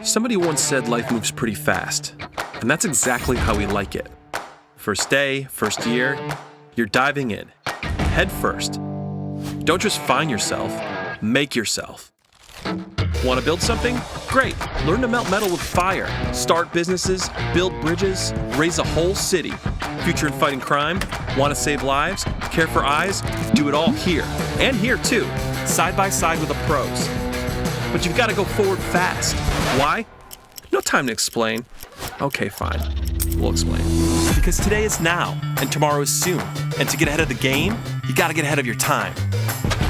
Somebody once said life moves pretty fast, and that's exactly how we like it. First day, first year, you're diving in, head first. Don't just find yourself, make yourself. Want to build something? Great! Learn to melt metal with fire, start businesses, build bridges, raise a whole city. Future in fighting crime? Want to save lives? Care for eyes? Do it all here. And here too, side by side with the pros. But you've got to go forward fast. Why? No time to explain. Okay, fine. We'll explain. Because today is now, and tomorrow is soon. And to get ahead of the game, you got to get ahead of your time.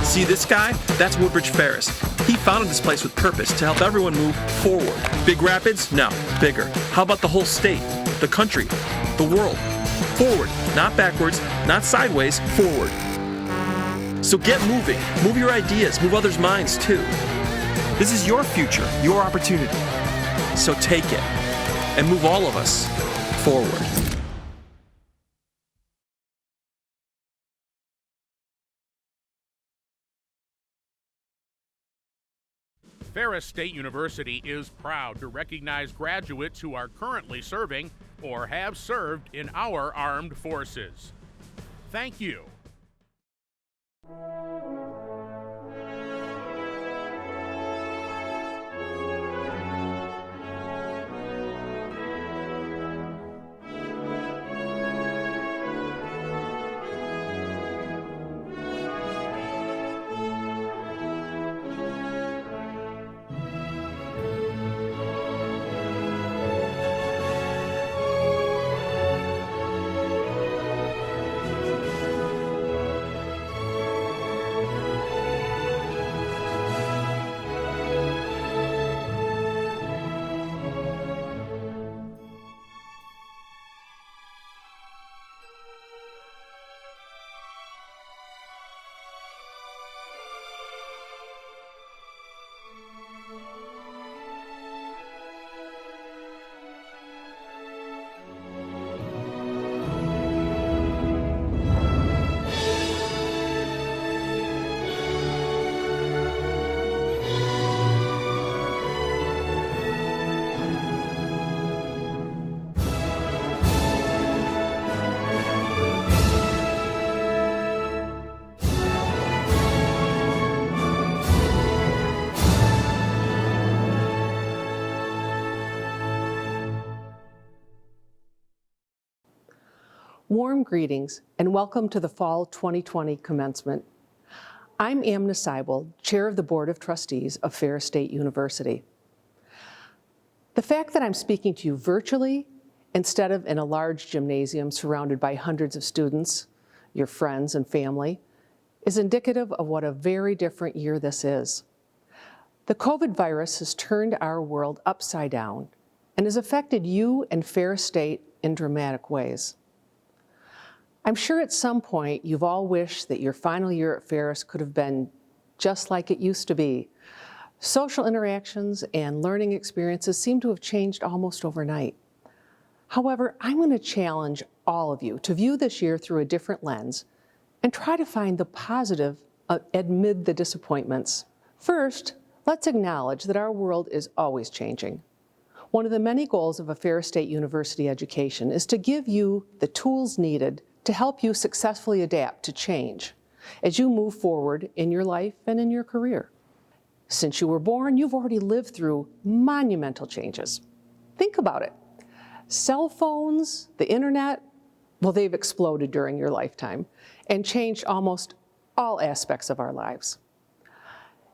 See this guy? That's Woodbridge Ferris. He founded this place with purpose to help everyone move forward. Big Rapids? No, bigger. How about the whole state, the country, the world? Forward, not backwards, not sideways, forward. So get moving. Move your ideas, move others' minds too. This is your future, your opportunity. So take it and move all of us forward. Ferris State University is proud to recognize graduates who are currently serving or have served in our armed forces. Thank you. Warm greetings and welcome to the Fall 2020 Commencement. I'm Amna Seibel, Chair of the Board of Trustees of Ferris State University. The fact that I'm speaking to you virtually instead of in a large gymnasium surrounded by hundreds of students, your friends and family, is indicative of what a very different year this is. The COVID virus has turned our world upside down and has affected you and Ferris State in dramatic ways. I'm sure at some point you've all wished that your final year at Ferris could have been just like it used to be. Social interactions and learning experiences seem to have changed almost overnight. However, I'm going to challenge all of you to view this year through a different lens and try to find the positive amid the disappointments. First, let's acknowledge that our world is always changing. One of the many goals of a Ferris State University education is to give you the tools needed to help you successfully adapt to change as you move forward in your life and in your career. Since you were born, you've already lived through monumental changes. Think about it. Cell phones, the internet, well, they've exploded during your lifetime and changed almost all aspects of our lives.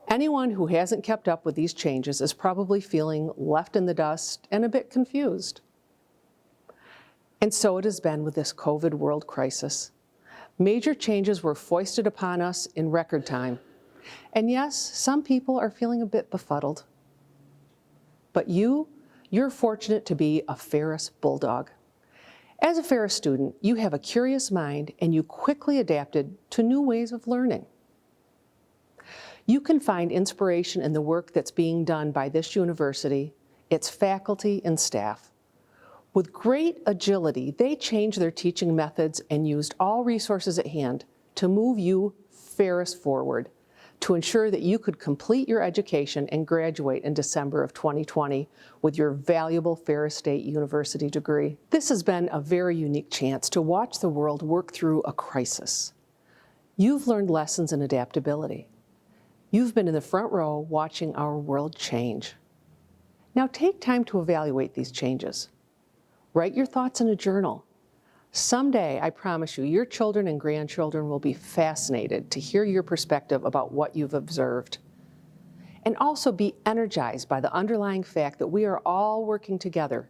Anyone who hasn't kept up with these changes is probably feeling left in the dust and a bit confused. And so it has been with this COVID world crisis. Major changes were foisted upon us in record time. And yes, some people are feeling a bit befuddled. But you're fortunate to be a Ferris Bulldog. As a Ferris student, you have a curious mind and you quickly adapted to new ways of learning. You can find inspiration in the work that's being done by this university, its faculty and staff. With great agility, they changed their teaching methods and used all resources at hand to move you, Ferris, forward, to to ensure that you could complete your education and graduate in December of 2020 with your valuable Ferris State University degree. This has been a very unique chance to watch the world work through a crisis. You've learned lessons in adaptability. You've been in the front row watching our world change. Now take time to evaluate these changes. Write your thoughts in a journal. Someday, I promise you, your children and grandchildren will be fascinated to hear your perspective about what you've observed. And also be energized by the underlying fact that we are all working together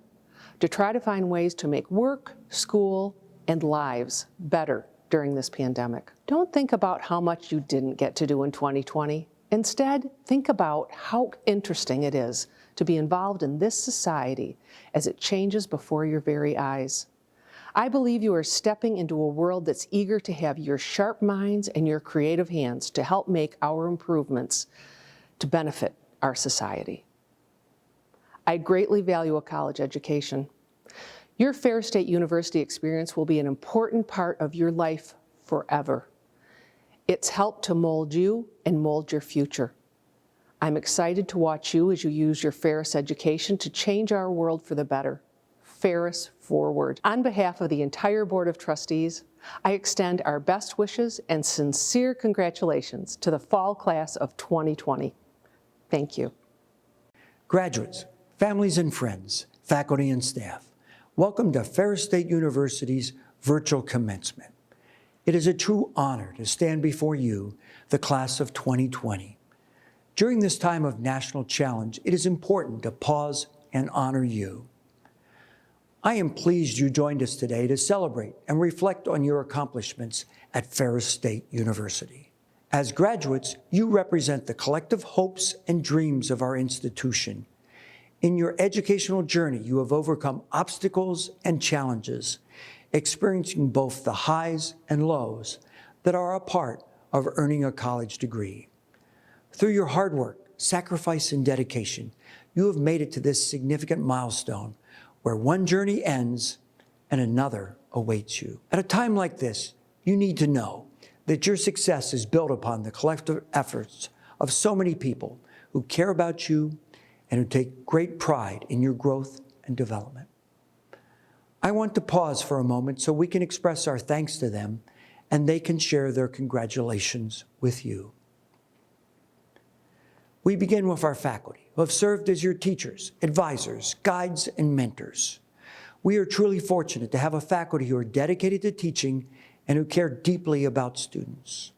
to try to find ways to make work, school, and lives better during this pandemic. Don't think about how much you didn't get to do in 2020. Instead, think about how interesting it is to be involved in this society as it changes before your very eyes. I believe you are stepping into a world that's eager to have your sharp minds and your creative hands to help make our improvements to benefit our society. I greatly value a college education. Your Ferris State University experience will be an important part of your life forever. It's helped to mold you and mold your future. I'm excited to watch you as you use your Ferris education to change our world for the better. Ferris forward. On behalf of the entire Board of Trustees, I extend our best wishes and sincere congratulations to the fall class of 2020. Thank you. Graduates, families and friends, faculty and staff, welcome to Ferris State University's virtual commencement. It is a true honor to stand before you, the class of 2020. During this time of national challenge, it is important to pause and honor you. I am pleased you joined us today to celebrate and reflect on your accomplishments at Ferris State University. As graduates, you represent the collective hopes and dreams of our institution. In your educational journey, you have overcome obstacles and challenges, experiencing both the highs and lows that are a part of earning a college degree. Through your hard work, sacrifice, and dedication, you have made it to this significant milestone where one journey ends and another awaits you. At a time like this, you need to know that your success is built upon the collective efforts of so many people who care about you and who take great pride in your growth and development. I want to pause for a moment so we can express our thanks to them and they can share their congratulations with you. We begin with our faculty, who have served as your teachers, advisors, guides, and mentors. We are truly fortunate to have a faculty who are dedicated to teaching and who care deeply about students.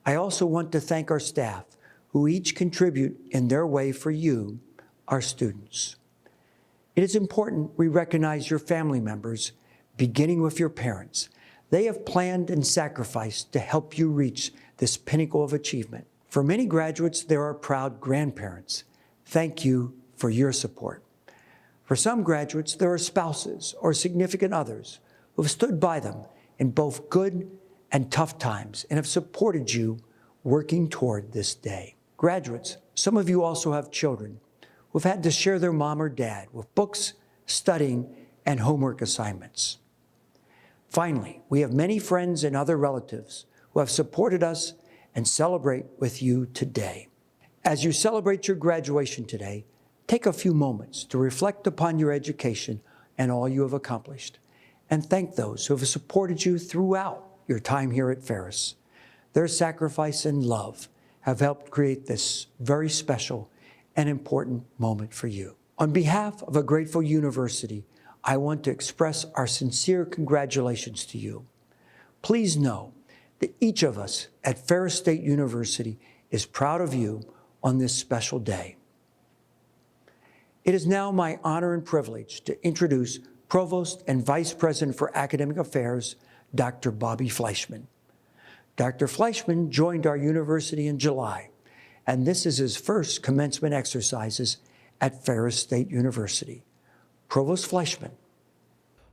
I also want to thank our staff, who each contribute in their way for you, our students. It is important we recognize your family members, beginning with your parents. They have planned and sacrificed to help you reach this pinnacle of achievement. For many graduates, there are proud grandparents. Thank you for your support. For some graduates, there are spouses or significant others who have stood by them in both good and tough times and have supported you working toward this day. Graduates, some of you also have children who have had to share their mom or dad with books, studying, and homework assignments. Finally, we have many friends and other relatives who have supported us and celebrate with you today. As you celebrate your graduation today, take a few moments to reflect upon your education and all you have accomplished, and thank those who have supported you throughout your time here at Ferris. Their sacrifice and love have helped create this very special and important moment for you. On behalf of a grateful university, I want to express our sincere congratulations to you. Please know that each of us at Ferris State University is proud of you on this special day. It is now my honor and privilege to introduce Provost and Vice President for Academic Affairs, Dr. Bobby Fleischman. Dr. Fleischman joined our university in July, and this is his first commencement exercises at Ferris State University. Provost Fleischman.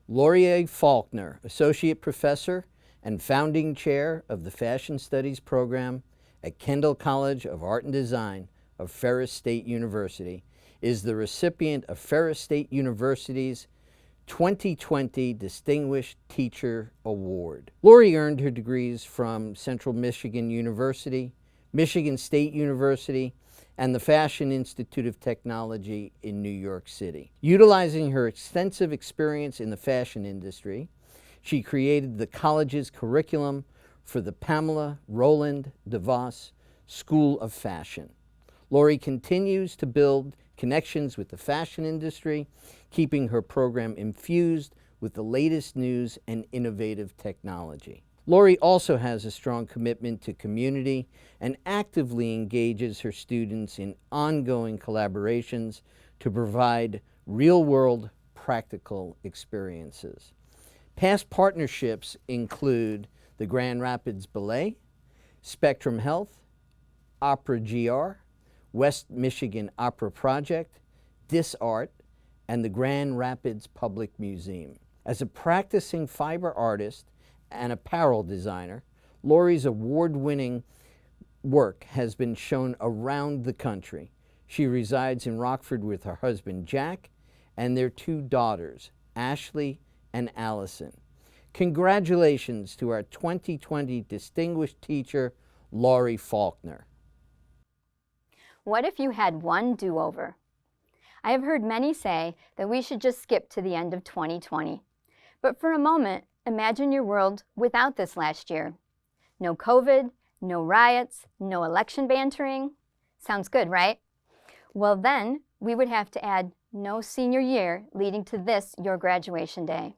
Laurier Faulkner, Associate Professor and Founding Chair of the Fashion Studies Program at Kendall College of Art and Design of Ferris State University, is the recipient of Ferris State University's 2020 Distinguished Teacher Award. Lori earned her degrees from Central Michigan University, Michigan State University, and the Fashion Institute of Technology in New York City. Utilizing her extensive experience in the fashion industry, she created the college's curriculum for the Pamela Roland DeVos School of Fashion. Lori continues to build connections with the fashion industry, keeping her program infused with the latest news and innovative technology. Lori also has a strong commitment to community and actively engages her students in ongoing collaborations to provide real-world practical experiences. Past partnerships include the Grand Rapids Ballet, Spectrum Health, Opera GR, West Michigan Opera Project, DisArt, and the Grand Rapids Public Museum. As a practicing fiber artist and apparel designer, Lori's award-winning work has been shown around the country. She resides in Rockford with her husband Jack and their 2 daughters, Ashley and Allison. Congratulations to our 2020 Distinguished Teacher, Lori Faulkner. What if you had one do-over? I have heard many say that we should just skip to the end of 2020. But for a moment, imagine your world without this last year. No COVID, no riots, no election bantering. Sounds good, right? Well then, we would have to add no senior year leading to this, your graduation day.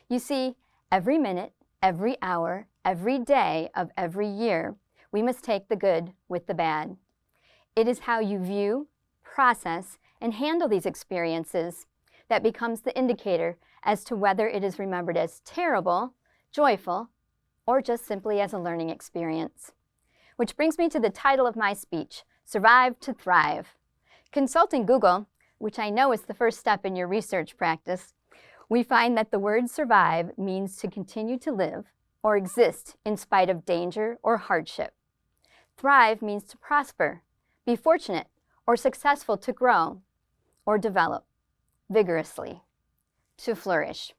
You see, every minute, every hour, every day of every year, we must take the good with the bad. It is how you view, process, and handle these experiences that becomes the indicator as to whether it is remembered as terrible, joyful, or just simply as a learning experience. Which brings me to the title of my speech, Survive to Thrive. Consulting Google, which I know is the first step in your research practice, we find that the word survive means to continue to live or exist in spite of danger or hardship. Thrive means to prosper, be fortunate, or successful, to grow or develop vigorously, to flourish.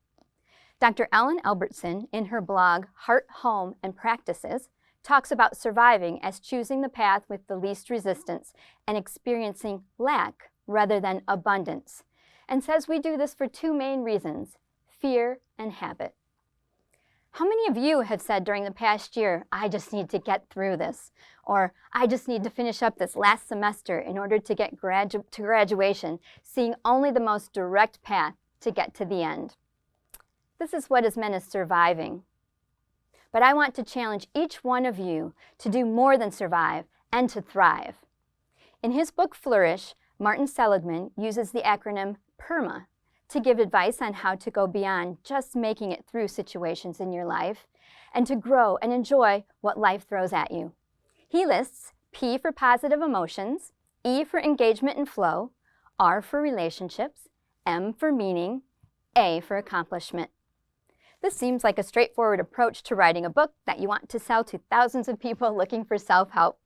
Dr. Ellen Albertson, in her blog Heart, Home, and Practices, talks about surviving as choosing the path with the least resistance and experiencing lack rather than abundance, and says we do this for 2 main reasons, fear and habit. How many of you have said during the past year, I just need to get through this, or I just need to finish up this last semester in order to get to graduation, seeing only the most direct path to get to the end? This is what is meant as surviving. But I want to challenge each one of you to do more than survive and to thrive. In his book Flourish, Martin Seligman uses the acronym PERMA to give advice on how to go beyond just making it through situations in your life and to grow and enjoy what life throws at you. He lists P for positive emotions, E for engagement and flow, R for relationships, M for meaning, A for accomplishment. This seems like a straightforward approach to writing a book that you want to sell to thousands of people looking for self-help.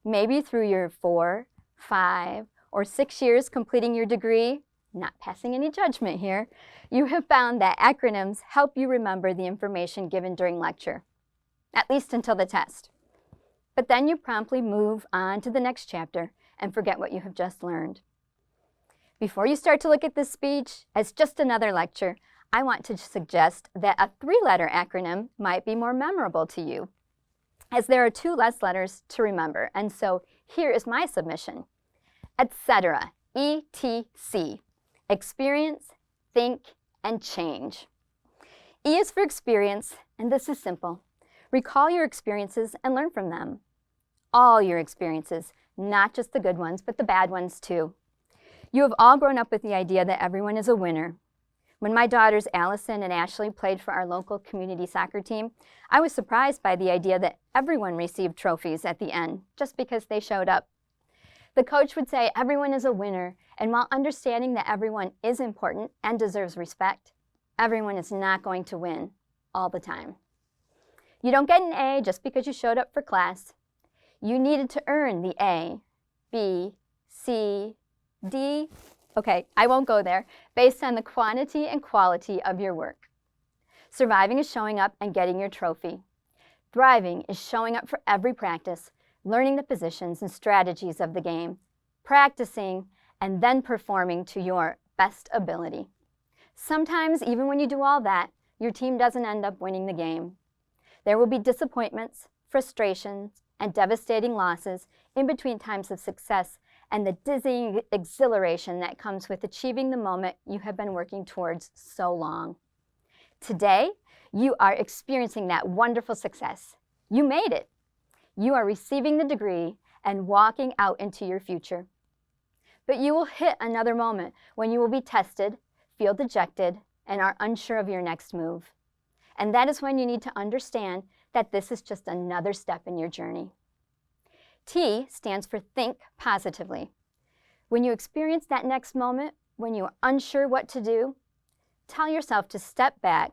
Maybe through your 4, 5, or 6 years completing your degree, not passing any judgment here, you have found that acronyms help you remember the information given during lecture, at least until the test. But then you promptly move on to the next chapter and forget what you have just learned. Before you start to look at this speech as just another lecture, I want to suggest that a 3-letter acronym might be more memorable to you, as there are 2 less letters to remember. And so here is my submission. Etc. ETC. Experience, think, and change. E is for experience, and this is simple. Recall your experiences and learn from them. All your experiences, not just the good ones, but the bad ones too. You have all grown up with the idea that everyone is a winner. When my daughters Allison and Ashley played for our local community soccer team, I was surprised by the idea that everyone received trophies at the end just because they showed up. The coach would say everyone is a winner, and while understanding that everyone is important and deserves respect, everyone is not going to win all the time. You don't get an A just because you showed up for class. You needed to earn the A, B, C, D, okay, I won't go there, based on the quantity and quality of your work. Surviving is showing up and getting your trophy. Thriving is showing up for every practice, learning the positions and strategies of the game, practicing, and then performing to your best ability. Sometimes, even when you do all that, your team doesn't end up winning the game. There will be disappointments, frustrations, and devastating losses in between times of success and the dizzying exhilaration that comes with achieving the moment you have been working towards so long. Today, you are experiencing that wonderful success. You made it. You are receiving the degree and walking out into your future. But you will hit another moment when you will be tested, feel dejected, and are unsure of your next move. And that is when you need to understand that this is just another step in your journey. T stands for think positively. When you experience that next moment, when you are unsure what to do, tell yourself to step back,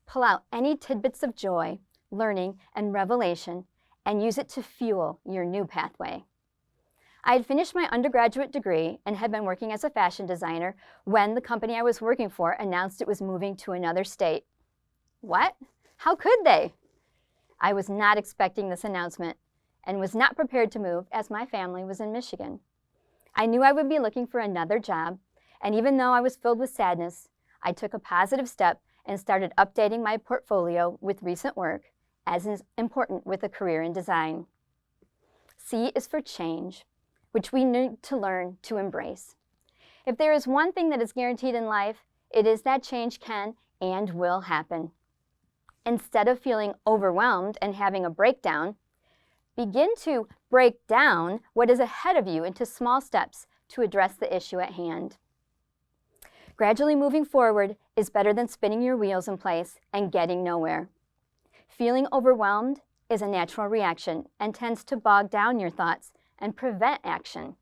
pull out any tidbits of joy, learning, and revelation, and use it to fuel your new pathway. I had finished my undergraduate degree and had been working as a fashion designer when the company I was working for announced it was moving to another state. What? How could they? I was not expecting this announcement and was not prepared to move as my family was in Michigan. I knew I would be looking for another job, and even though I was filled with sadness, I took a positive step and started updating my portfolio with recent work, as is important with a career in design. C is for change, which we need to learn to embrace. If there is one thing that is guaranteed in life, it is that change can and will happen. Instead of feeling overwhelmed and having a breakdown, begin to break down what is ahead of you into small steps to address the issue at hand. Gradually moving forward is better than spinning your wheels in place and getting nowhere. Feeling overwhelmed is a natural reaction and tends to bog down your thoughts and prevent action.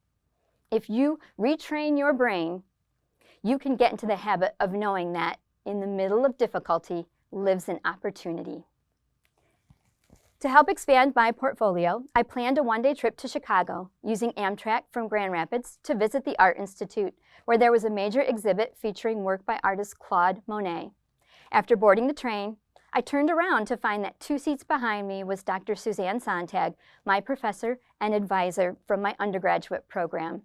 If you retrain your brain, you can get into the habit of knowing that in the middle of difficulty lives an opportunity. To help expand my portfolio, I planned a one-day trip to Chicago using Amtrak from Grand Rapids to visit the Art Institute, where there was a major exhibit featuring work by artist Claude Monet. After boarding the train, I turned around to find that 2 seats behind me was Dr. Suzanne Sontag, my professor and advisor from my undergraduate program.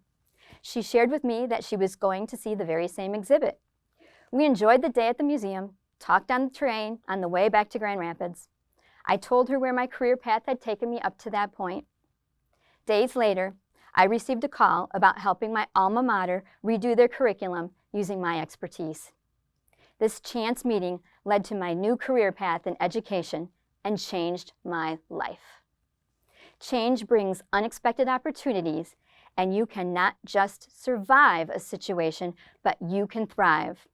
She shared with me that she was going to see the very same exhibit. We enjoyed the day at the museum, talked on the train on the way back to Grand Rapids. I told her where my career path had taken me up to that point. Days later, I received a call about helping my alma mater redo their curriculum using my expertise. This chance meeting led to my new career path in education and changed my life. Change brings unexpected opportunities, and you cannot just survive a situation, but you can thrive.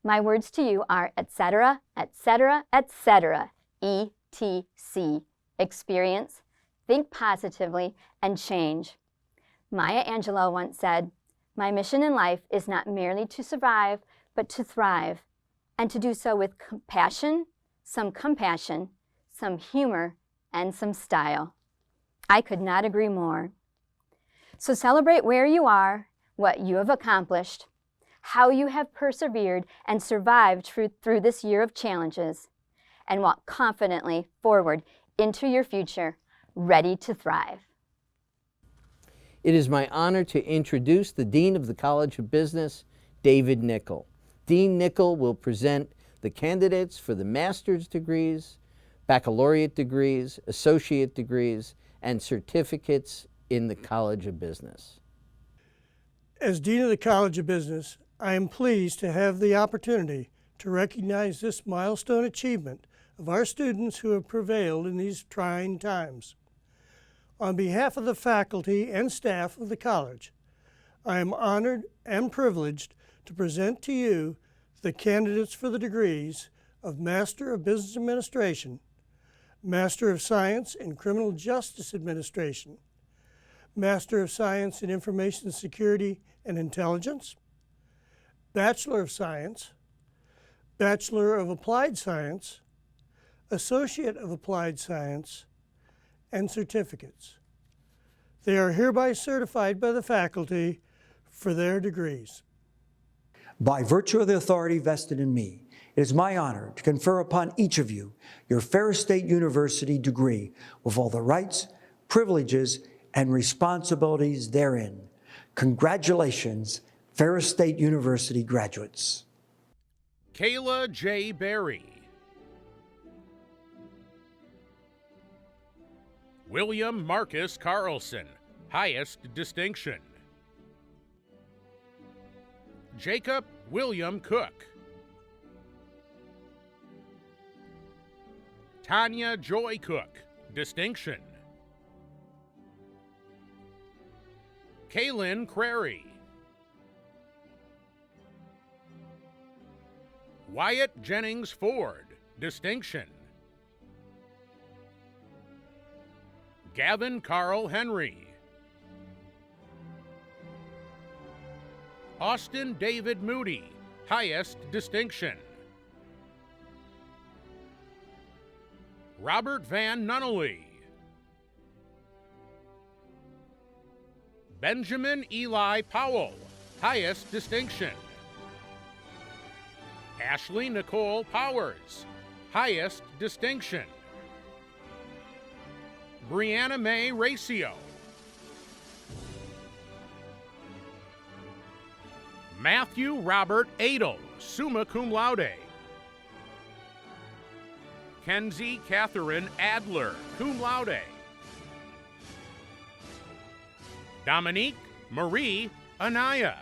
My words to you are etc., etc., etc., ETC, experience, think positively, and change. Maya Angelou once said, "My mission in life is not merely to survive, but to thrive, and to do so with compassion, some humor, and some style." I could not agree more. So celebrate where you are, what you have accomplished, how you have persevered and survived through this year of challenges, and walk confidently forward into your future, ready to thrive. It is my honor to introduce the Dean of the College of Business, David Nickel. Dean Nickel will present the candidates for the master's degrees, baccalaureate degrees, associate degrees, and certificates in the College of Business. As Dean of the College of Business, I am pleased to have the opportunity to recognize this milestone achievement of our students who have prevailed in these trying times. On behalf of the faculty and staff of the college, I am honored and privileged to present to you the candidates for the degrees of Master of Business Administration, Master of Science in Criminal Justice Administration, Master of Science in Information Security and Intelligence, Bachelor of Science, Bachelor of Applied Science, Associate of Applied Science, and certificates. They are hereby certified by the faculty for their degrees. By virtue of the authority vested in me, it is my honor to confer upon each of you your Ferris State University degree with all the rights, privileges, and responsibilities therein. Congratulations, Ferris State University graduates. Kayla J. Berry. William Marcus Carlson, highest distinction. Jacob William Cook. Tanya Joy Cook, distinction. Kaylin Crary. Wyatt Jennings Ford, distinction. Gavin Carl Henry. Austin David Moody, highest distinction. Robert Van Nunnally. Benjamin Eli Powell, highest distinction. Ashley Nicole Powers, highest distinction. Brianna Mae Racio. Matthew Robert Adel, summa cum laude. Kenzie Catherine Adler, cum laude. Dominique Marie Anaya.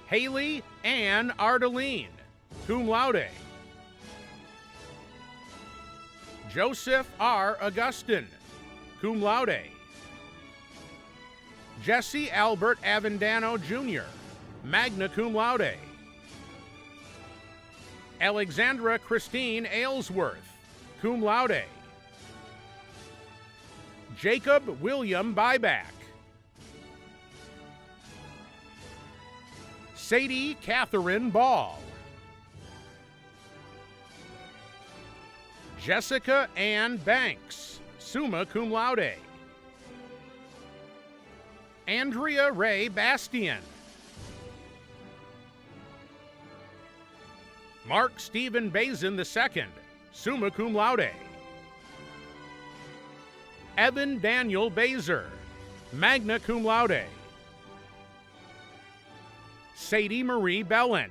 Haley Ann Ardeline, cum laude. Joseph R. Augustin, cum laude. Jesse Albert Avendano Jr., magna cum laude. Alexandra Christine Aylesworth, cum laude. Jacob William Byback. Sadie Catherine Ball. Jessica Ann Banks, summa cum laude. Andrea Ray Bastian. Mark Stephen Bazin II, summa cum laude. Evan Daniel Bazer, magna cum laude. Sadie Marie Belland.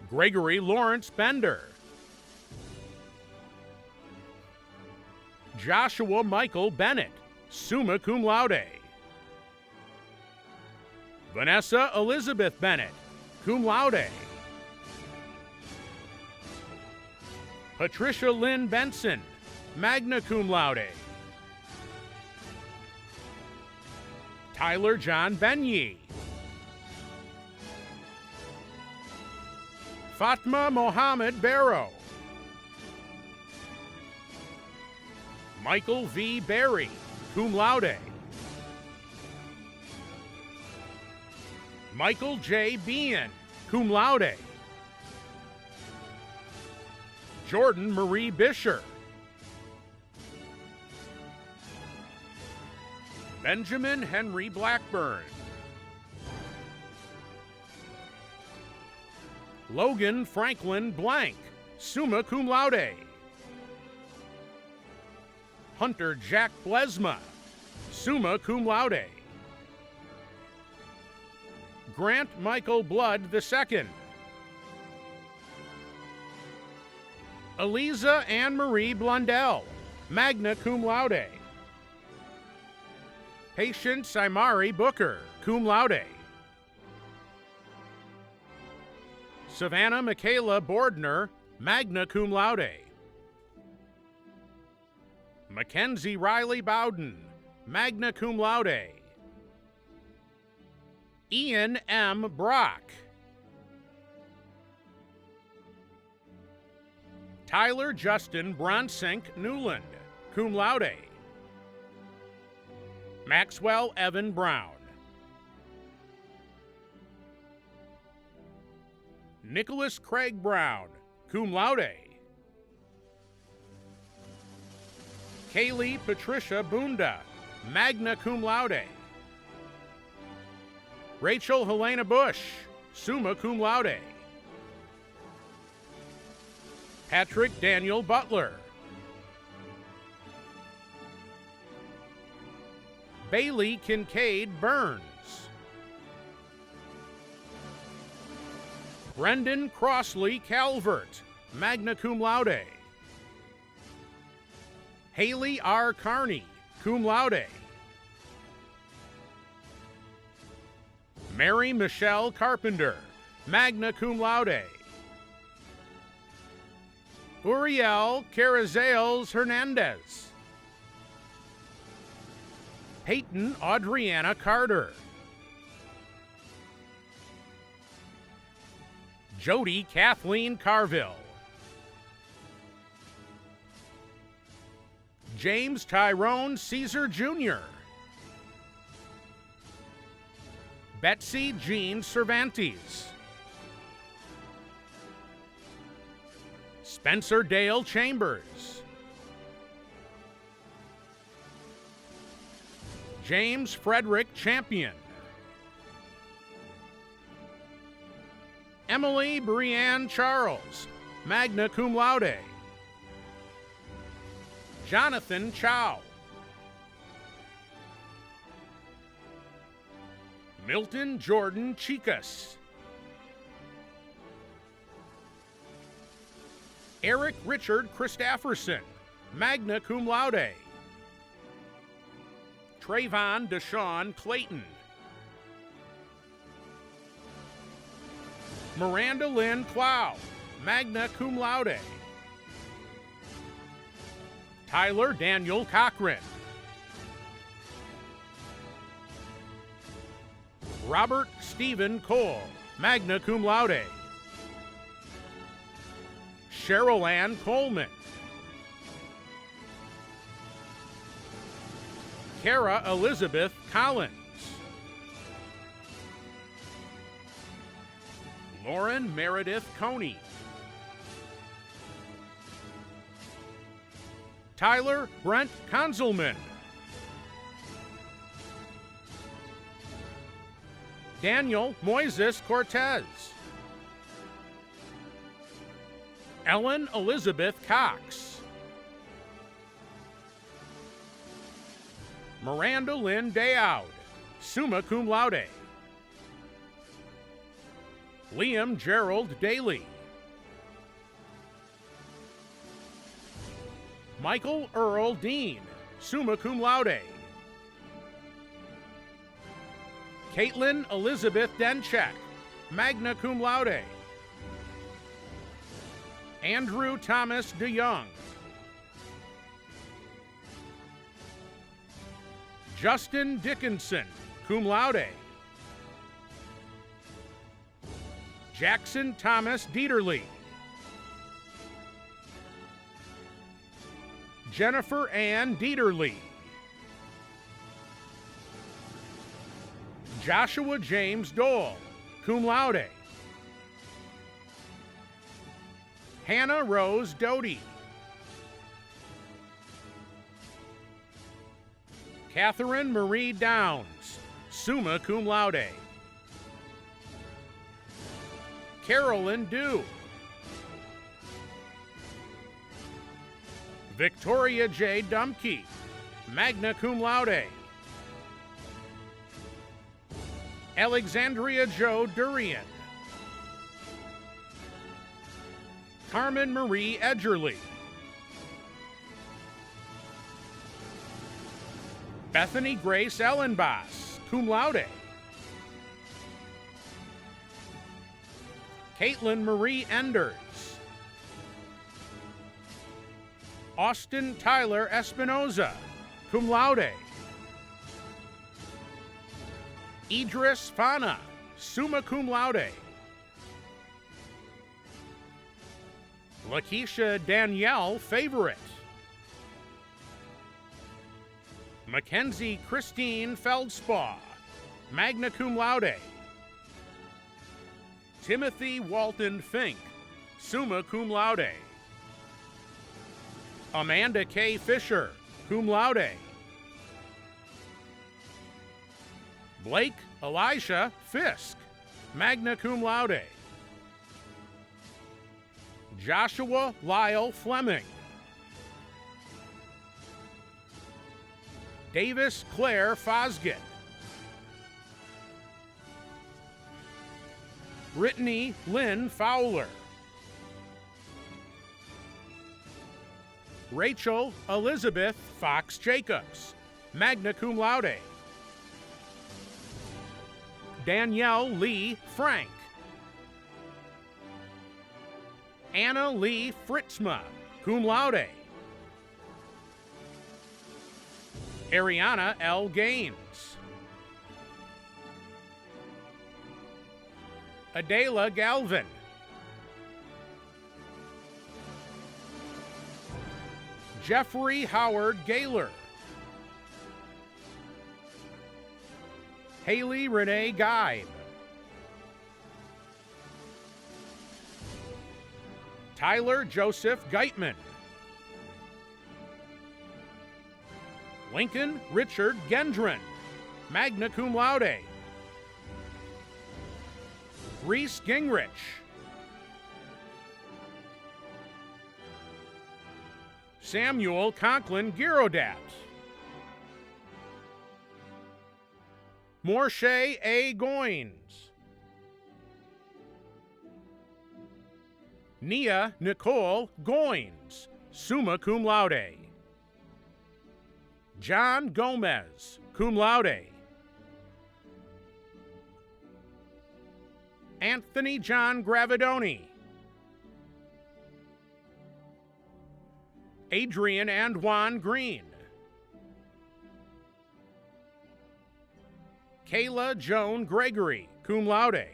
Gregory Lawrence Bender. Joshua Michael Bennett, summa cum laude. Vanessa Elizabeth Bennett, cum laude. Patricia Lynn Benson, magna cum laude. Tyler John Benyi. Fatma Mohammed Barrow. Michael V. Berry, cum laude. Michael J. Bean, cum laude. Jordan Marie Bisher. Benjamin Henry Blackburn. Logan Franklin Blank, summa cum laude. Hunter Jack Blesma, summa cum laude. Grant Michael Blood II. Eliza Ann Marie Blundell, magna cum laude. Patience Imari Booker, cum laude. Savannah Michaela Bordner, magna cum laude. Mackenzie Riley Bowden, magna cum laude. Ian M. Brock. Tyler Justin Bronsink Newland, cum laude. Maxwell Evan Brown. Nicholas Craig Brown, cum laude. Kaylee Patricia Bunda, magna cum laude. Rachel Helena Bush, summa cum laude. Patrick Daniel Butler, Bailey Kincaid Burns, Brendan Crossley Calvert, magna cum laude, Haley R. Carney, cum laude, Mary Michelle Carpenter, magna cum laude, Uriel Carrizales Hernandez, Peyton Audriana Carter, Jody Kathleen Carville, James Tyrone Caesar Jr., Betsy Jean Cervantes, Spencer Dale Chambers, James Frederick Champion, Emily Brianne Charles, magna cum laude, Jonathan Chow, Milton Jordan Chicas, Eric Richard Christofferson, magna cum laude, Trayvon Deshaun Clayton, Miranda Lynn Clow, magna cum laude, Tyler Daniel Cochran, Robert Stephen Cole, magna cum laude, Cheryl Ann Coleman, Kara Elizabeth Collins, Lauren Meredith Coney, Tyler Brent Konzelman, Daniel Moises Cortez, Ellen Elizabeth Cox, Miranda Lynn Dayowd, summa cum laude, Liam Gerald Daly, Michael Earl Dean, summa cum laude, Caitlin Elizabeth Denchek, magna cum laude, Andrew Thomas DeYoung, Justin Dickinson, cum laude, Jackson Thomas Dieterle, Jennifer Ann Dieterle, Joshua James Dole, cum laude, Hannah Rose Doty, Catherine Marie Downs, summa cum laude, Carolyn Dew, Victoria J. Dumke, magna cum laude, Alexandria Jo Durian, Carmen Marie Edgerly, Bethany Grace Ellenbass, cum laude, Caitlin Marie Enders, Austin Tyler Espinoza, cum laude, Idris Fana, summa cum laude, Lakeisha Danielle Favorite, Mackenzie Christine Feldspaw, magna cum laude, Timothy Walton Fink, summa cum laude, Amanda K. Fisher, cum laude, Blake Elisha Fisk, magna cum laude, Joshua Lyle Fleming. Davis Claire Fosgit. Brittany Lynn Fowler. Rachel Elizabeth Fox Jacobs, magna cum laude. Danielle Lee Frank. Anna Lee Fritzma, cum laude. Ariana L. Gaines. Adela Galvin. Jeffrey Howard Gaylor. Haley Renee Guide. Tyler Joseph Geitman. Lincoln Richard Gendron, magna cum laude. Reese Gingrich. Samuel Conklin Girodat. Morshe A. Goins. Nia Nicole Goins, summa cum laude. John Gomez, cum laude. Anthony John Gravidoni. Adrian and Juan Green. Kayla Joan Gregory, cum laude.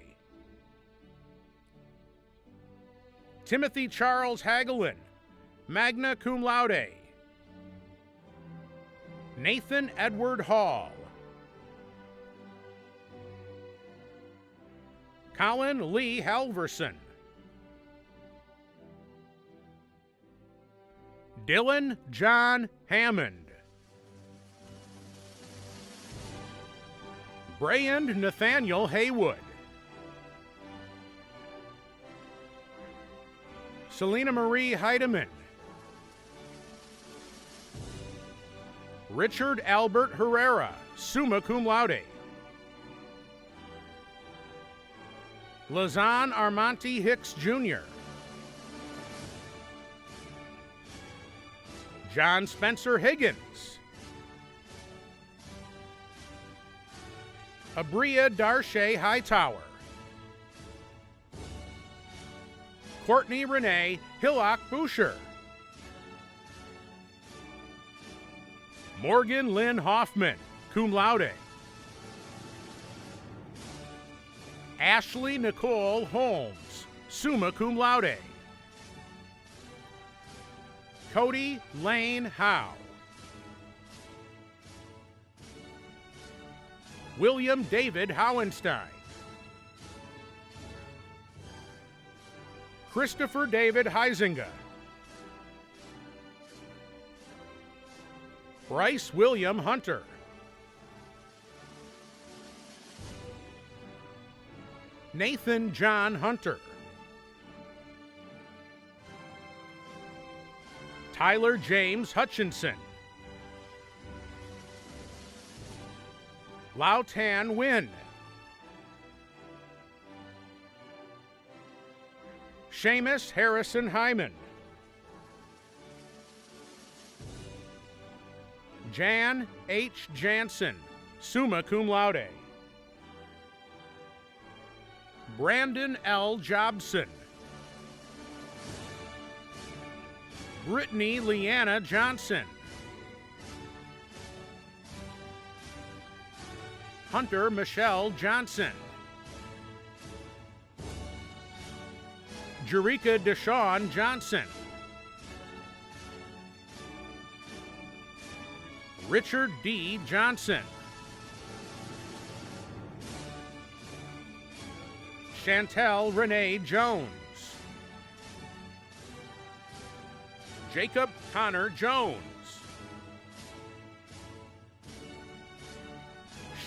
Timothy Charles Hagelin, magna cum laude. Nathan Edward Hall. Colin Lee Halverson. Dylan John Hammond. Brayand Nathaniel Haywood. Selena Marie Heidemann. Richard Albert Herrera, summa cum laude. Lazan Armanti Hicks Jr. John Spencer Higgins. Abria Darshay Hightower. Courtney Renee Hillock Boucher. Morgan Lynn Hoffman, cum laude. Ashley Nicole Holmes, summa cum laude. Cody Lane Howe. William David Howenstein. Christopher David Heisinger. Bryce William Hunter. Nathan John Hunter. Tyler James Hutchinson. Lao Tan Nguyen. Seamus Harrison Hyman. Jan H. Jansen, summa cum laude. Brandon L. Jobson. Brittany Leanna Johnson. Hunter Michelle Johnson. Jerika Deshawn Johnson. Richard D. Johnson. Chantel Renee Jones. Jacob Connor Jones.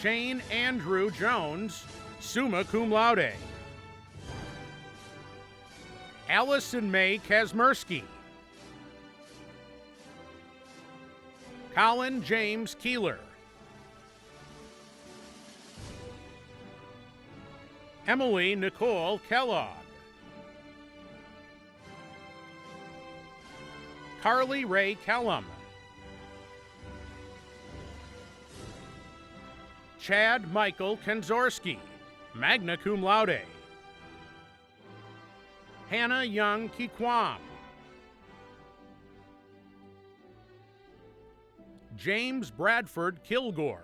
Shane Andrew Jones, summa cum laude. Allison May Kazmersky. Colin James Keeler. Emily Nicole Kellogg. Carly Ray Kellum. Chad Michael Kenzorski, magna cum laude. Hannah Young Kikwam. James Bradford Kilgore.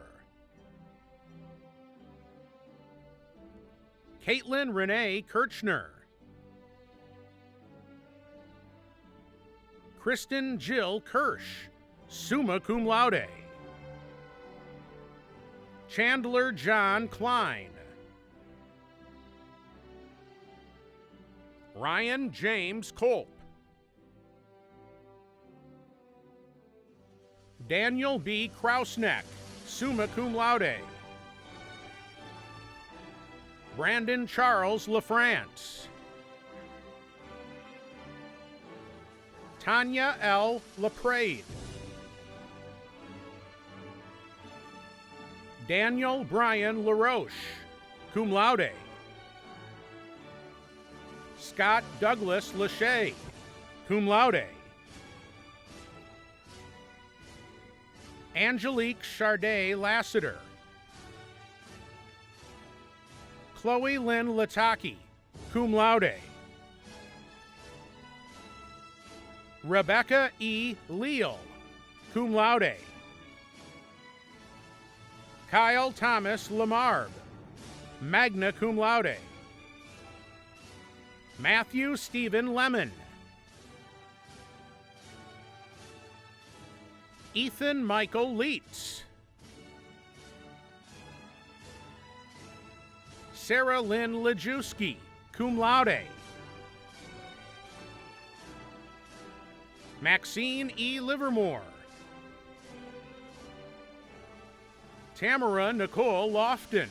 Caitlin Renee Kirchner. Kristen Jill Kirsch, summa cum laude. Chandler John Klein. Ryan James Kolp. Daniel B. Krausneck, summa cum laude. Brandon Charles LaFrance. Tanya L. LaPrade. Daniel Brian LaRoche, cum laude. Scott Douglas Lachey, cum laude. Angelique Charday Lassiter. Chloe Lynn Lataki, cum laude. Rebecca E. Leal, cum laude. Kyle Thomas Lamarbe, magna cum laude. Matthew Stephen Lemon. Ethan Michael Leitz. Sarah Lynn Lejewski, cum laude. Maxine E. Livermore. Tamara Nicole Lofton.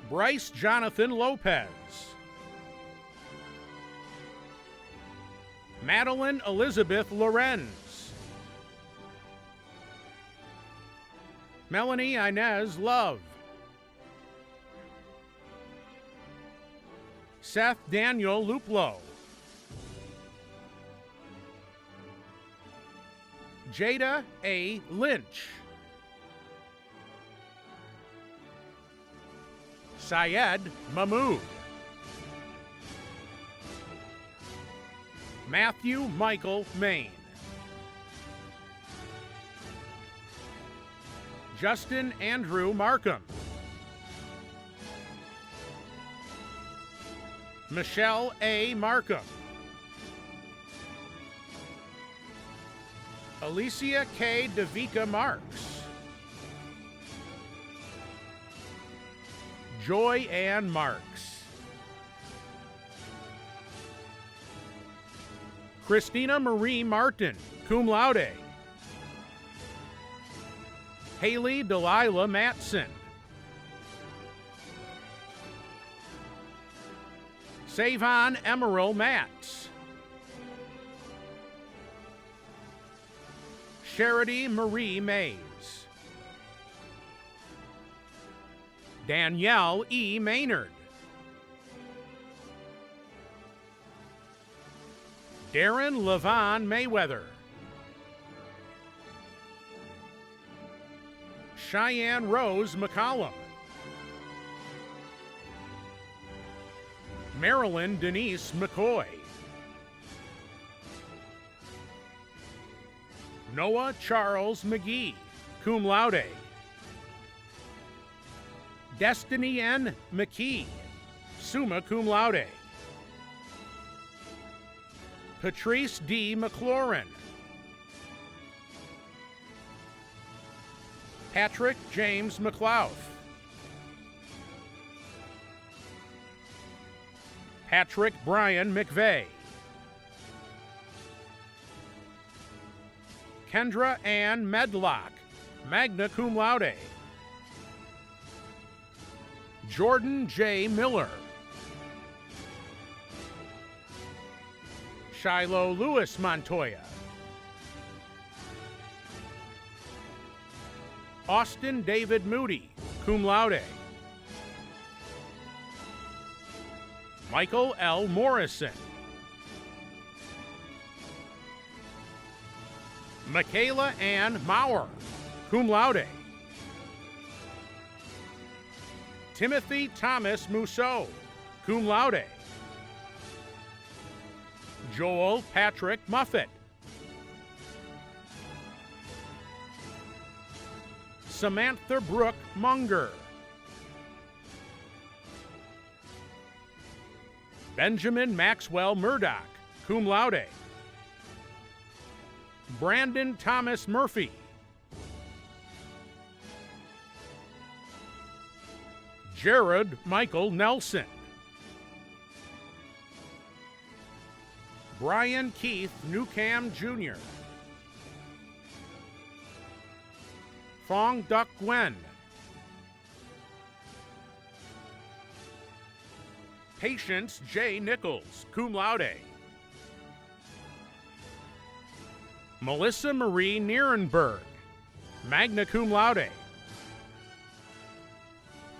Bryce Jonathan Lopez. Madeline Elizabeth Lorenz. Melanie Inez Love. Seth Daniel Luplo. Jada A. Lynch. Syed Mahmood. Matthew Michael Main. Justin Andrew Markham. Michelle A. Markham. Alicia K. Davika Marks. Joy Ann Marks. Christina Marie Martin, cum laude. Haley Delilah Matson. Savon Emerald Matz. Charity Marie Mays. Danielle E. Maynard. Darren Levon Mayweather. Cheyenne Rose McCollum. Marilyn Denise McCoy. Noah Charles McGee, cum laude. Destiny N. McKee, summa cum laude. Patrice D. McLaurin. Patrick James McLeod. Patrick Brian McVeigh. Kendra Ann Medlock, magna cum laude. Jordan J. Miller, Shiloh Lewis Montoya, Austin David Moody, cum laude, Michael L. Morrison, Michaela Ann Maurer, cum laude, Timothy Thomas Mousseau, cum laude, Joel Patrick Muffett, Samantha Brooke Munger, Benjamin Maxwell Murdoch, cum laude, Brandon Thomas Murphy, Jared Michael Nelson, Brian Keith Newcam Jr., Fong Duc Nguyen, Patience J. Nichols, cum laude, Melissa Marie Nierenberg, magna cum laude,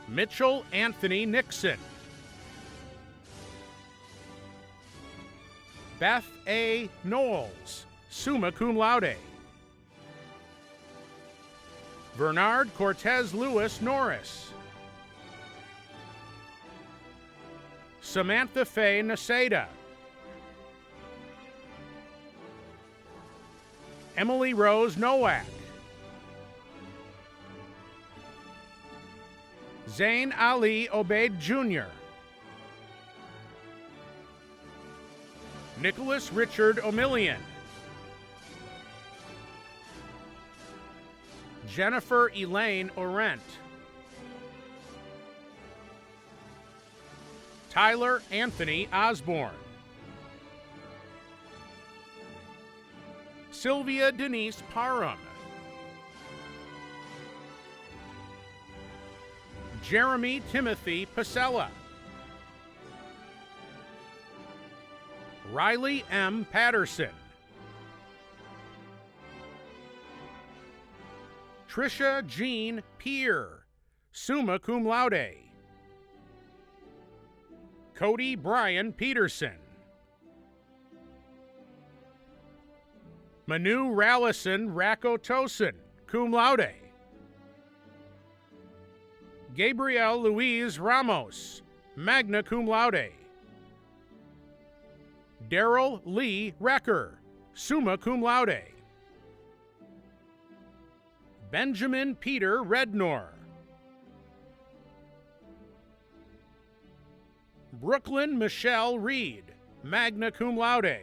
Mitchell Anthony Nixon, Beth A. Knowles, summa cum laude, Bernard Cortez Lewis Norris, Samantha Faye Naseda, Emily Rose Nowak, Zain Ali Obeid Jr., Nicholas Richard O'Million, Jennifer Elaine Orent, Tyler Anthony Osborne, Sylvia Denise Parham, Jeremy Timothy Pasella, Riley M. Patterson, Trisha Jean Peer, summa cum laude, Cody Brian Peterson, Manu Rallison Rakotosin, cum laude, Gabrielle Louise Ramos, magna cum laude, Daryl Lee Recker, summa cum laude, Benjamin Peter Rednor, Brooklyn Michelle Reed, magna cum laude,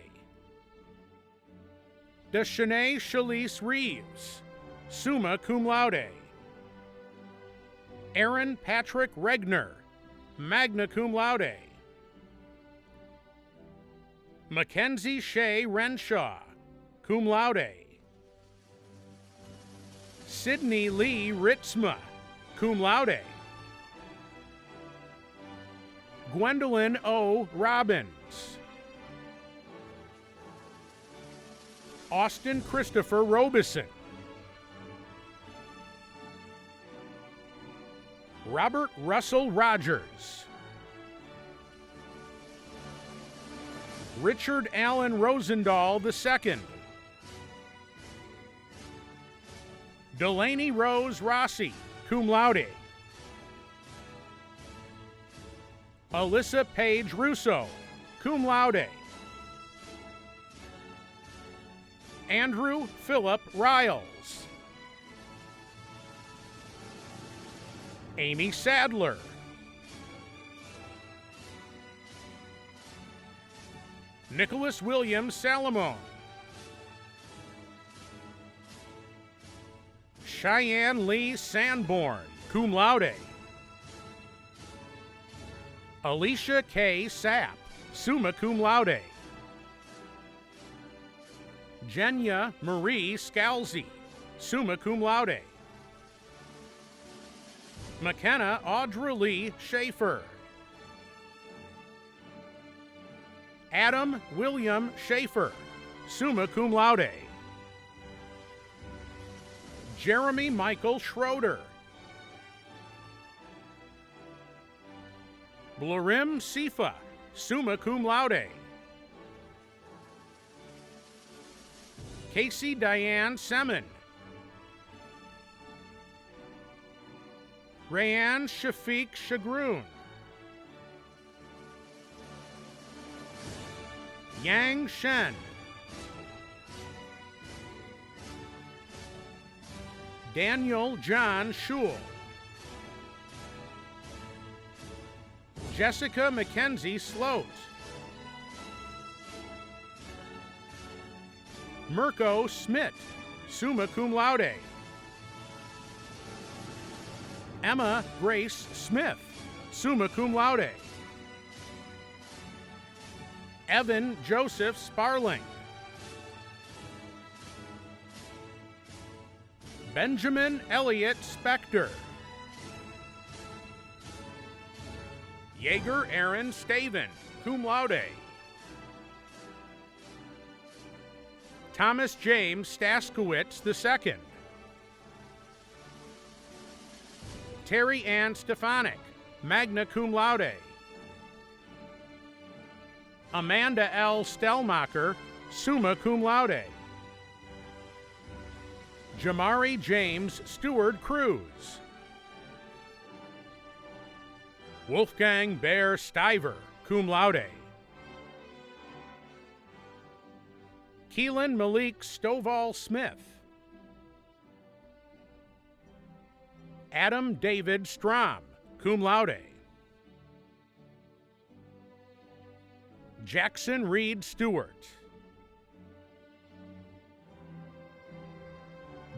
Deshanae Shalise Reeves, summa cum laude, Aaron Patrick Regner, magna cum laude, Mackenzie Shea Renshaw, cum laude, Sydney Lee Ritzma, cum laude, Gwendolyn O. Robbins, Austin Christopher Robeson, Robert Russell Rogers, Richard Allen Rosendahl II, Delaney Rose Rossi, cum laude, Alyssa Page Russo, cum laude, Andrew Philip Riles, Amy Sadler, Nicholas Williams Salamone, Cheyenne Lee Sanborn, cum laude, Alicia K. Sapp, summa cum laude, Jenya Marie Scalzi, summa cum laude, McKenna Audra Lee Schaefer. Adam William Schaefer, summa cum laude. Jeremy Michael Schroeder. Blarim Sifa, summa cum laude. Casey Diane Semin. Rayanne Shafiq Shagroon. Yang Shen. Daniel John Schul. Jessica Mackenzie Sloat. Mirko Smith, summa cum laude. Emma Grace Smith, summa cum laude. Evan Joseph Sparling. Benjamin Elliott Spector. Jaeger Aaron Staven, cum laude. Thomas James Staskowitz II. Terry Ann Stefanik, magna cum laude. Amanda L. Stellmacher, summa cum laude. Jamari James Stewart Cruz. Wolfgang Bear Stiver, cum laude. Keelan Malik Stovall Smith. Adam David Strom, cum laude. Jackson Reed Stewart.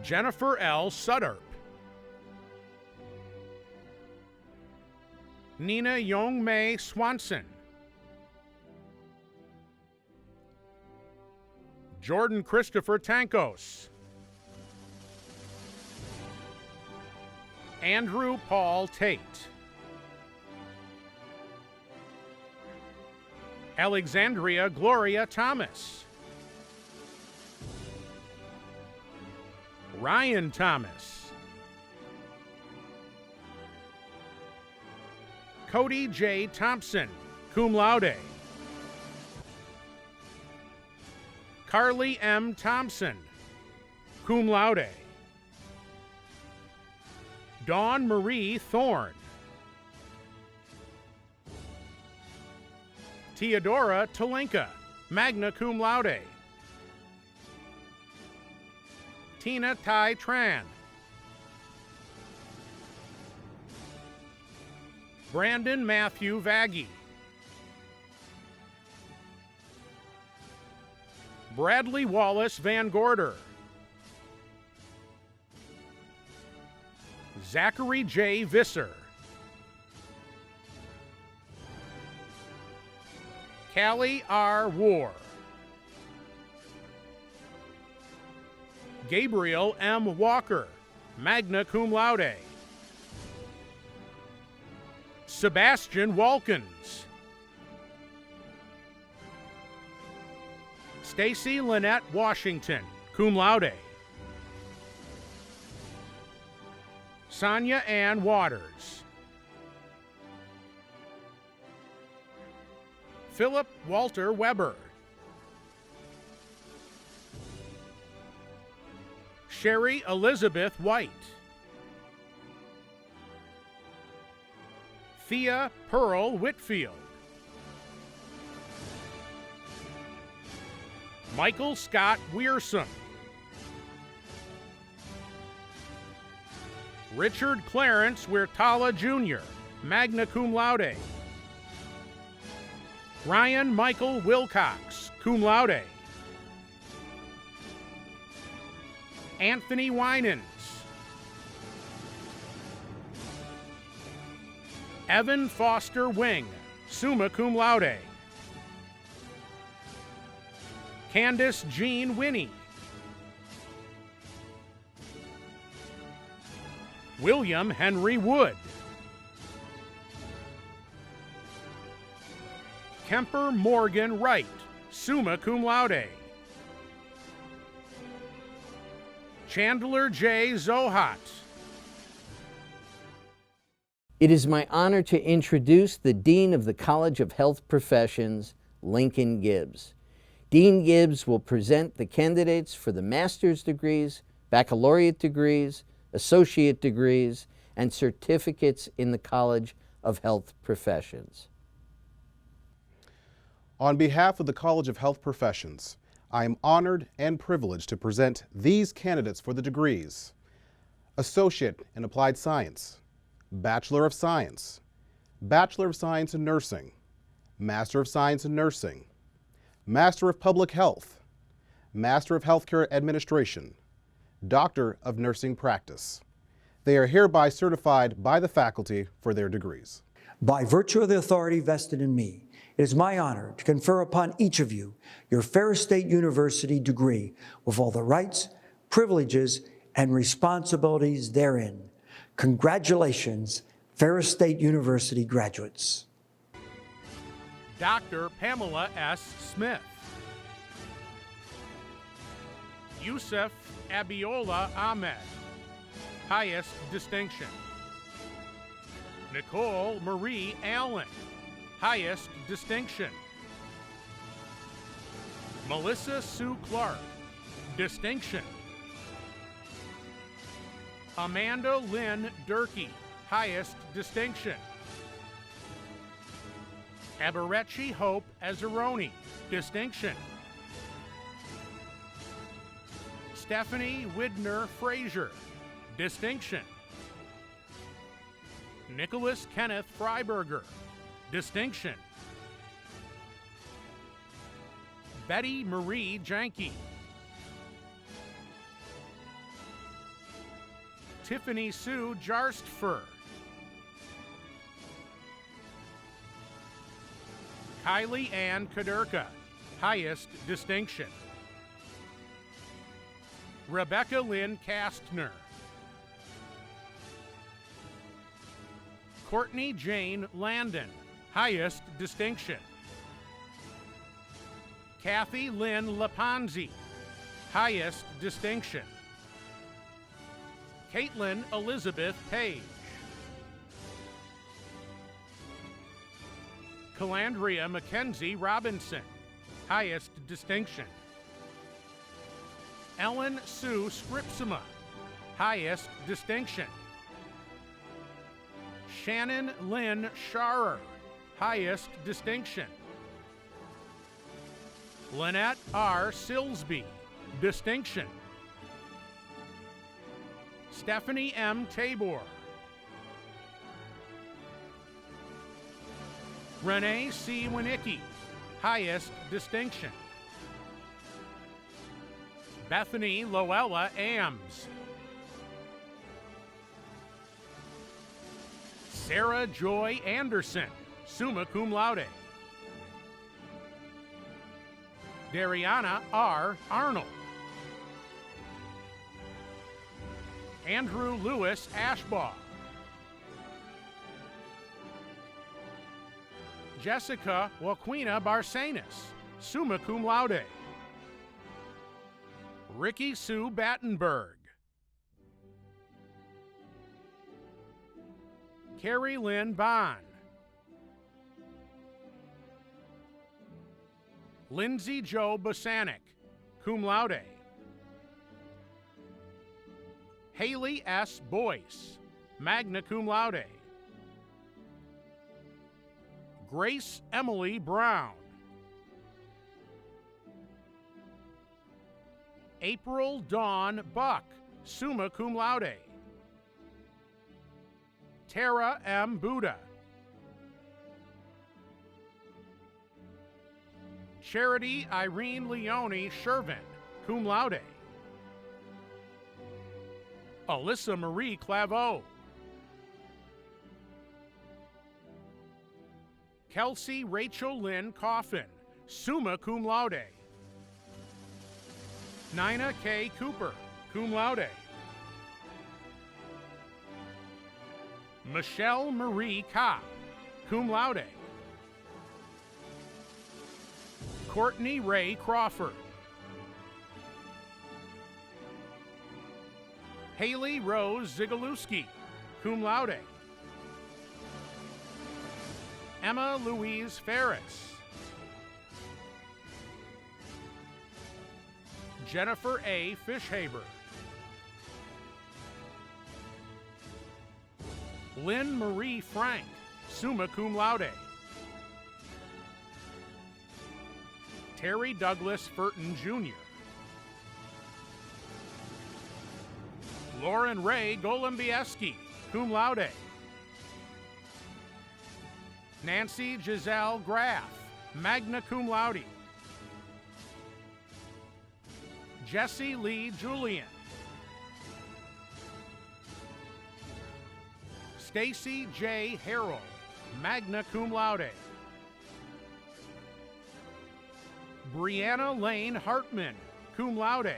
Jennifer L. Sudderp. Nina Yong May Swanson. Jordan Christopher Tankos. Andrew Paul Tate. Alexandria Gloria Thomas. Ryan Thomas. Cody J. Thompson, cum laude. Carly M. Thompson, cum laude. Dawn Marie Thorne. Theodora Talenka, magna cum laude. Tina Tai Tran. Brandon Matthew Vaggie. Bradley Wallace Van Gorder. Zachary J. Visser. Callie R. War. Gabriel M. Walker, magna cum laude. Sebastian Walkins. Stacy Lynette Washington, cum laude. Sonia Ann Waters. Philip Walter Weber. Sherry Elizabeth White. Thea Pearl Whitfield. Michael Scott Weirsom. Richard Clarence Wirtala Jr., magna cum laude. Ryan Michael Wilcox, cum laude. Anthony Winans. Evan Foster Wing, summa cum laude. Candace Jean Winnie. William Henry Wood. Kemper Morgan Wright, summa cum laude. Chandler J. Zohat. It is my honor to introduce the Dean of the College of Health Professions, Lincoln Gibbs. Dean Gibbs will present the candidates for the master's degrees, baccalaureate degrees, associate degrees, and certificates in the College of Health Professions. On behalf of the College of Health Professions, I am honored and privileged to present these candidates for the degrees: Associate in Applied Science, Bachelor of Science, Bachelor of Science in Nursing, Master of Science in Nursing, Master of Public Health, Master of Healthcare Administration, Doctor of Nursing Practice. They are hereby certified by the faculty for their degrees. By virtue of the authority vested in me, it is my honor to confer upon each of you your Ferris State University degree with all the rights, privileges, and responsibilities therein. Congratulations, Ferris State University graduates. Dr. Pamela S. Smith. Yusuf Abiola Ahmed, highest distinction. Nicole Marie Allen, highest distinction. Melissa Sue Clark, distinction. Amanda Lynn Durkee, highest distinction. Aberechi Hope Azzaroni, distinction. Stephanie Widner Frazier, distinction. Nicholas Kenneth Freiberger, distinction. Betty Marie Janke. Tiffany Sue Jarstfer. Kylie Ann Kaderka, highest distinction. Rebecca Lynn Kastner. Courtney Jane Landon, highest distinction. Kathy Lynn Laponzi, highest distinction. Caitlin Elizabeth Page. Calandria Mackenzie Robinson, highest distinction. Ellen Sue Scripsima, highest distinction. Shannon Lynn Scharer, highest distinction. Lynette R. Silsby, distinction. Stephanie M. Tabor. Renee C. Winicki, highest distinction. Bethany Loella Ames. Sarah Joy Anderson, summa cum laude. Dariana R. Arnold. Andrew Lewis Ashbaugh. Jessica Joaquina Barcenas, summa cum laude. Ricky Sue Battenberg. Carrie Lynn Bond. Lindsay Joe Bosanic, cum laude. Haley S. Boyce, magna cum laude. Grace Emily Brown. April Dawn Buck, summa cum laude. Tara M. Buddha. Charity Irene Leone Shervin, cum laude. Alyssa Marie Claveau. Kelsey Rachel Lynn Coffin, summa cum laude. Nina K. Cooper, cum laude. Michelle Marie Kopp, cum laude. Courtney Ray Crawford. Haley Rose Zigalewski, cum laude. Emma Louise Ferris. Jennifer A. Fishhaber. Lynn Marie Frank, summa cum laude. Terry Douglas Furton Jr. Lauren Ray Golombieski, cum laude. Nancy Giselle Graff, magna cum laude. Jesse Lee Julian. Stacy J. Harrell, magna cum laude. Brianna Lane Hartman, cum laude.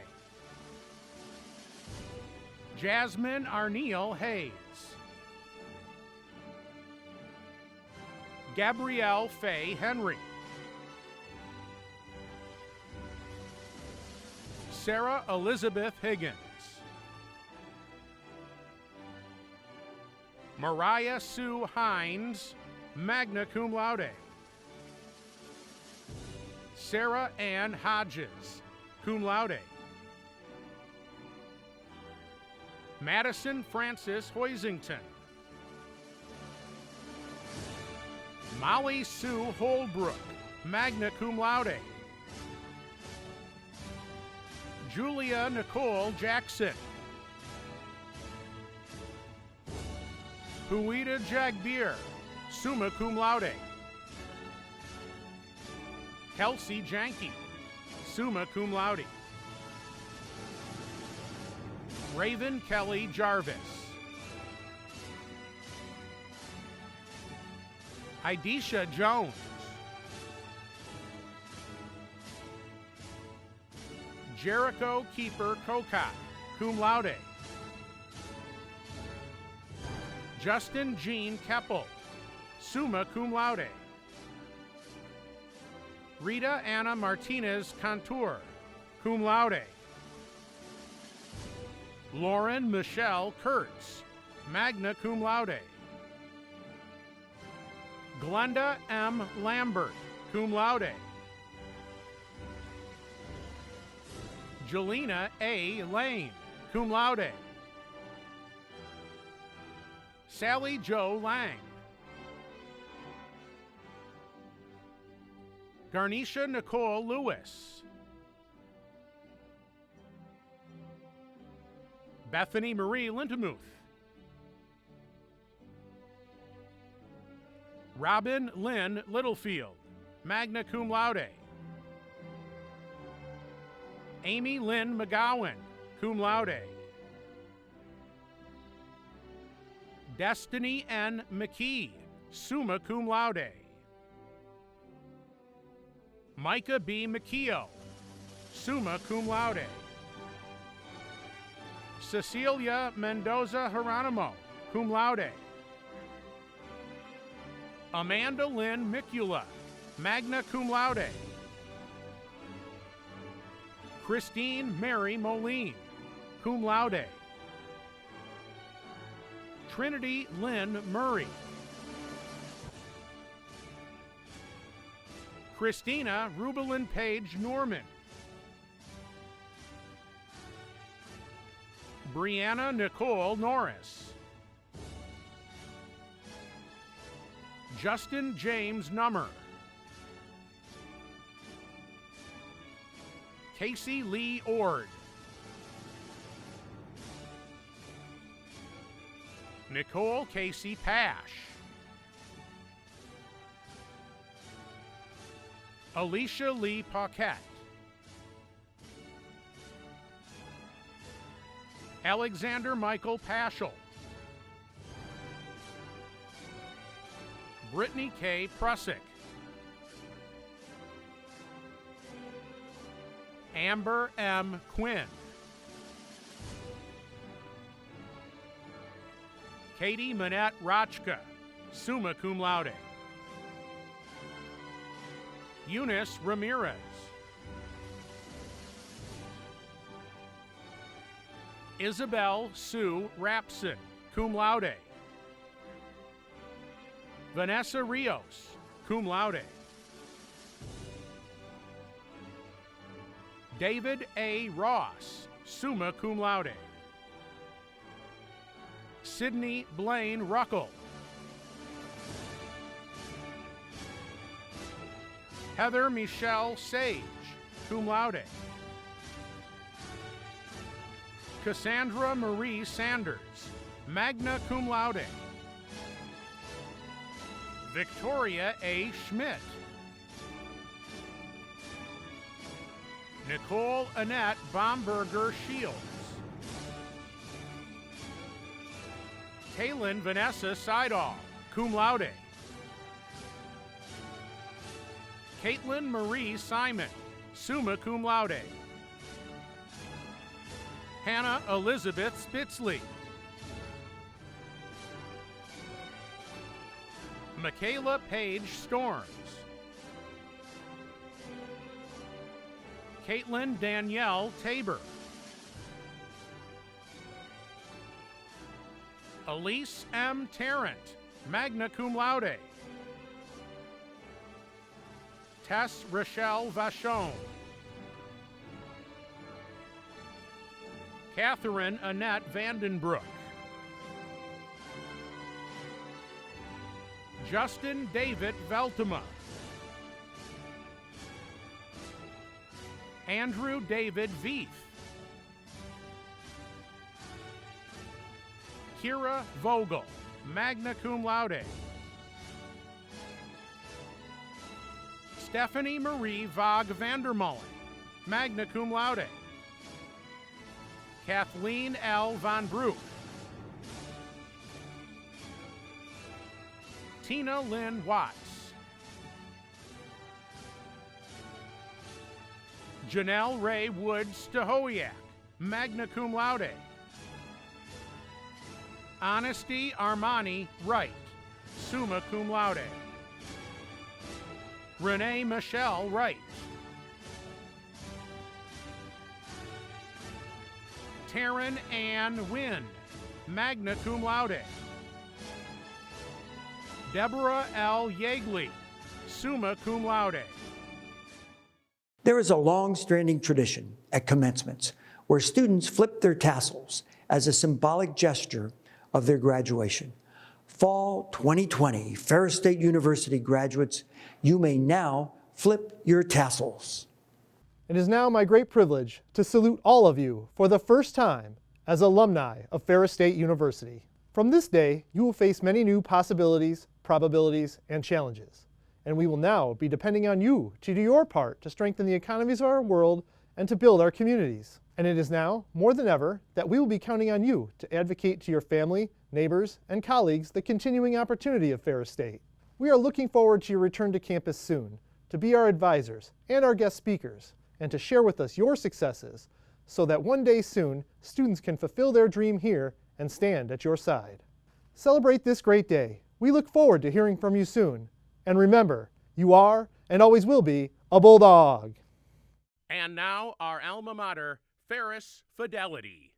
Jasmine Arneal Hayes. Gabrielle Faye Henry. Sarah Elizabeth Higgins. Mariah Sue Hines, magna cum laude. Sarah Ann Hodges, cum laude. Madison Frances Hoisington. Molly Sue Holbrook, magna cum laude. Julia Nicole Jackson. Huida Jagbeer, summa cum laude. Kelsey Janke, summa cum laude. Raven Kelly Jarvis. Idesha Jones. Jericho Keeper Kokot, cum laude. Justin Jean Keppel, summa cum laude. Rita Anna Martinez Contour, cum laude. Lauren Michelle Kurtz, magna cum laude. Glenda M. Lambert, cum laude. Jelena A. Lane, cum laude. Sally Jo Lang. Garnisha Nicole Lewis. Bethany Marie Lintemuth. Robin Lynn Littlefield, magna cum laude. Amy Lynn McGowan, cum laude. Destiny N. McKee, summa cum laude. Micah B. McKeo, summa cum laude. Cecilia Mendoza Geronimo, cum laude. Amanda Lynn Micula, magna cum laude. Christine Mary Moline, cum laude. Trinity Lynn Murray. Christina Rubelin Page Norman. Brianna Nicole Norris. Justin James Nummer. Casey Lee Ord. Nicole Casey Pash. Alicia Lee Paquette. Alexander Michael Paschal. Brittany K. Prussick. Amber M. Quinn. Katie Manette Rochka, summa cum laude. Eunice Ramirez. Isabel Sue Rapson, cum laude. Vanessa Rios, cum laude. David A. Ross, summa cum laude. Sydney Blaine Ruckle. Heather Michelle Sage, cum laude. Cassandra Marie Sanders, magna cum laude. Victoria A. Schmidt. Nicole Annette Bomberger Shields. Taylin Vanessa Seidel, cum laude. Caitlin Marie Simon, summa cum laude. Hannah Elizabeth Spitzley. Michaela Page Storms. Caitlin Danielle Tabor. Elise M. Tarrant, magna cum laude. Tess Rochelle Vachon. Catherine Annette Vandenbroek. Justin David Veltema. Andrew David Veith. Kira Vogel, magna cum laude. Stephanie Marie Vaug Vandermolen, magna cum laude. Kathleen L. Von Broek. Tina Lynn Watts. Janelle Ray Wood Stahoyak, magna cum laude. Honesty Armani Wright, summa cum laude. Renee Michelle Wright. Taryn Ann Wynn, magna cum laude. Deborah L. Yeagley, summa cum laude. There is a long-standing tradition at commencements where students flip their tassels as a symbolic gesture of their graduation. Fall 2020 Ferris State University graduates, you may now flip your tassels. It is now my great privilege to salute all of you for the first time as alumni of Ferris State University. From this day, you will face many new possibilities, probabilities, and challenges. And we will now be depending on you to do your part to strengthen the economies of our world and to build our communities. And it is now, more than ever, that we will be counting on you to advocate to your family, neighbors, and colleagues the continuing opportunity of Ferris State. We are looking forward to your return to campus soon, to be our advisors and our guest speakers, and to share with us your successes so that one day soon, students can fulfill their dream here and stand at your side. Celebrate this great day. We look forward to hearing from you soon. And remember, you are and always will be a Bulldog. And now our alma mater, Ferris Fidelity.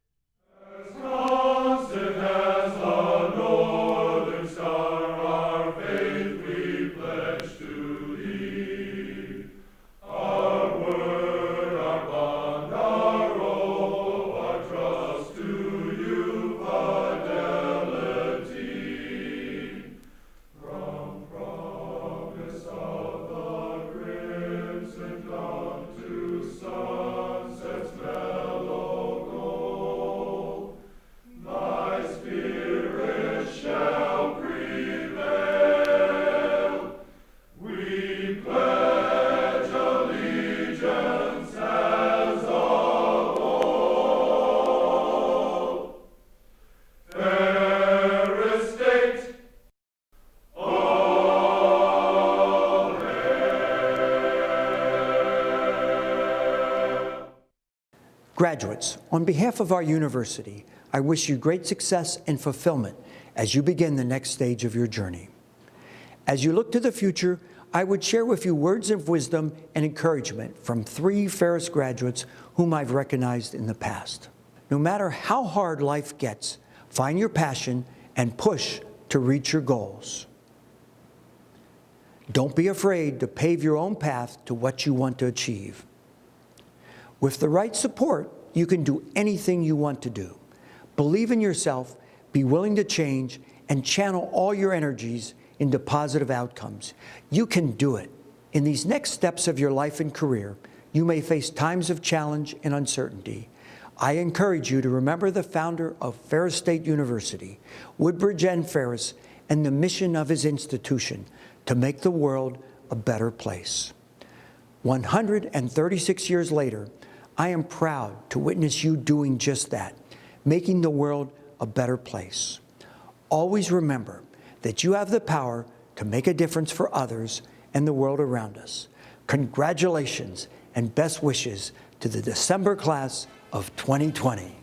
As constant as the northern star, our faith we pledge to thee. Our word, our bond, our oath, our trust to you, fidelity. From promise of the crimson dawn to sunset's mellow gold, thy spirit shall prevail. We pledge allegiance as of old. Ferris State, all hail. Graduates, on behalf of our university, I wish you great success and fulfillment as you begin the next stage of your journey. As you look to the future, I would share with you words of wisdom and encouragement from 3 Ferris graduates whom I've recognized in the past. No matter how hard life gets, find your passion and push to reach your goals. Don't be afraid to pave your own path to what you want to achieve. With the right support, you can do anything you want to do. Believe in yourself, be willing to change, and channel all your energies into positive outcomes. You can do it. In these next steps of your life and career, you may face times of challenge and uncertainty. I encourage you to remember the founder of Ferris State University, Woodbridge N. Ferris, and the mission of his institution to make the world a better place. 136 years later, I am proud to witness you doing just that, making the world a better place. Always remember that you have the power to make a difference for others and the world around us. Congratulations and best wishes to the December class of 2020.